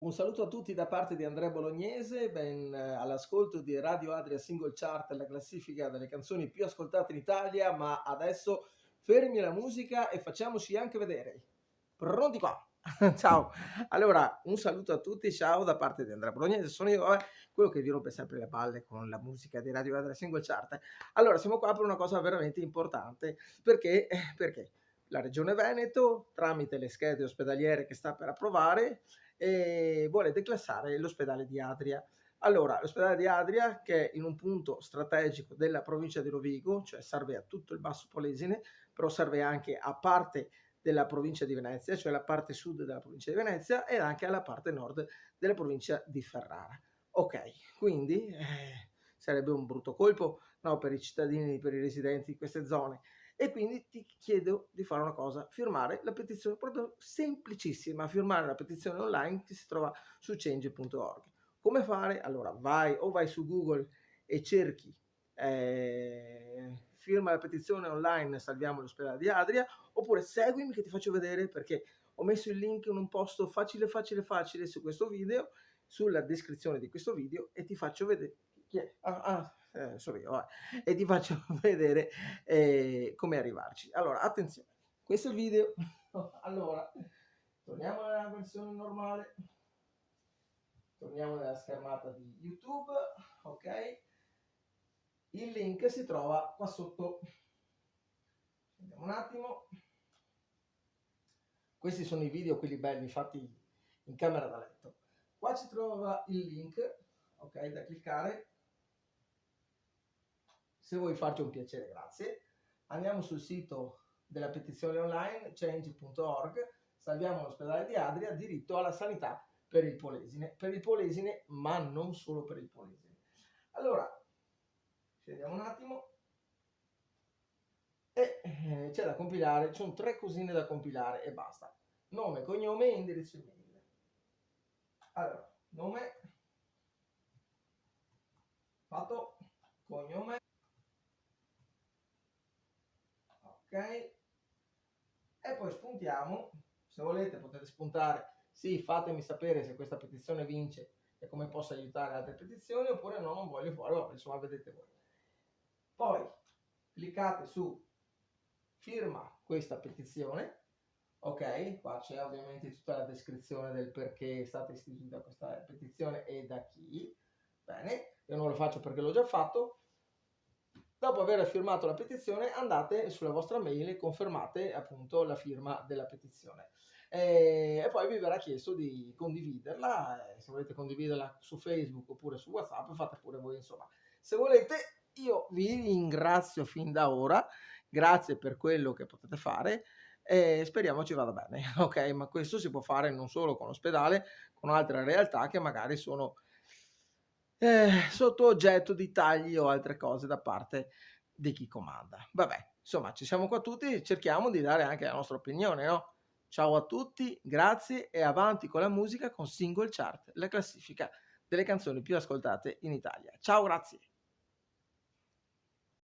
Un saluto a tutti da parte di Andrea Bolognese, ben all'ascolto di Radio Adria Single Chart, la classifica delle canzoni più ascoltate in Italia, ma adesso fermi la musica e facciamoci anche vedere. Pronti qua? Ciao. Allora, un saluto a tutti, ciao da parte di Andrea Bolognese, sono io, quello che vi rompe sempre le palle con la musica di Radio Adria Single Chart. Allora, siamo qua per una cosa veramente importante, perché la Regione Veneto, tramite le schede ospedaliere che sta per approvare, vuole declassare l'ospedale di Adria. Allora, l'ospedale di Adria, che è in un punto strategico della provincia di Rovigo, cioè serve a tutto il Basso Polesine, però serve anche a parte della provincia di Venezia, cioè la parte sud della provincia di Venezia, e anche alla parte nord della provincia di Ferrara. Ok, quindi sarebbe un brutto colpo, no, per i cittadini, per i residenti di queste zone. E quindi ti chiedo di fare una cosa, firmare la petizione, proprio semplicissima, firmare la petizione online che si trova su change.org. Come fare? Allora vai su Google e cerchi firma la petizione online, salviamo l'ospedale di Adria, oppure seguimi che ti faccio vedere, perché ho messo il link in un posto facile su questo video, sulla descrizione di questo video, e ti faccio vedere chi è. So io, vabbè. E ti faccio vedere come arrivarci. Allora, attenzione, questo è il video. Allora, torniamo alla versione normale, torniamo nella schermata di YouTube, ok? Il link si trova qua sotto. Vediamo un attimo. Questi sono i video, quelli belli, fatti in camera da letto. Qua si trova il link, ok, da cliccare. Se vuoi farci un piacere, grazie. Andiamo sul sito della petizione online, change.org, salviamo l'ospedale di Adria, diritto alla sanità per il Polesine, ma non solo per il Polesine. Allora, scegliamo un attimo e c'è da compilare, ci sono 3 cosine da compilare e basta. Nome, cognome e indirizzo email. Allora, nome, fatto, cognome, ok, e poi spuntiamo. Se volete potete spuntare, sì, fatemi sapere se questa petizione vince e come posso aiutare altre petizioni, oppure no, non voglio fare, vabbè, insomma vedete voi. Poi cliccate su firma questa petizione, ok, qua c'è ovviamente tutta la descrizione del perché è stata istituita questa petizione e da chi. Bene, io non lo faccio perché l'ho già fatto. Dopo aver firmato la petizione, andate sulla vostra mail e confermate appunto la firma della petizione. E poi vi verrà chiesto di condividerla, se volete condividerla su Facebook oppure su WhatsApp, fate pure voi, insomma. Se volete, io vi ringrazio fin da ora, grazie per quello che potete fare e speriamo ci vada bene, ok? Ma questo si può fare non solo con l'ospedale, con altre realtà che magari sono sotto oggetto di tagli o altre cose da parte di chi comanda. Vabbè, insomma, ci siamo qua tutti, cerchiamo di dare anche la nostra opinione, no? Ciao a tutti, grazie e avanti con la musica con Single Chart, la classifica delle canzoni più ascoltate in Italia. Ciao, grazie.